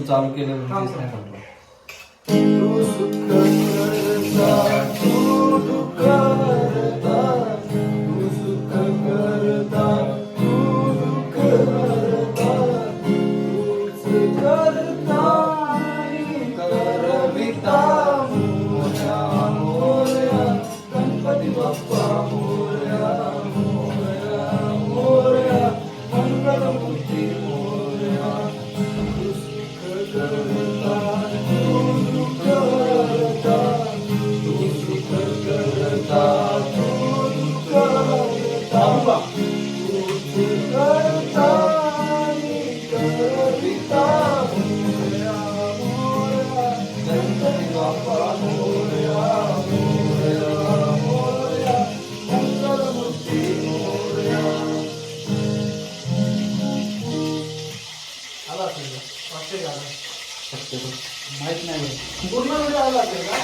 चालू केलं म्हणजे तेच नाही सांगतो. तू सुख करता तू दुःख करता, तू सुख करता तू दुःख करता, तूच करता आणि करविता. मोरया मोरया गणपती बाप्पा मोरया मोरया मोरया मंगलमूर्ती मोरया. तू सुख करता तू दुःख करता, तू सुख करता तू दुःख करता, तूच करता आणि करविता. मोरया मोरया गणपती बाप्पा मोरया मोरया मोरया मंगलमूर्ती मोरया. आला असेल का? वाटते का आला? माहित नाही पूर्ण वेळ आला असेल का?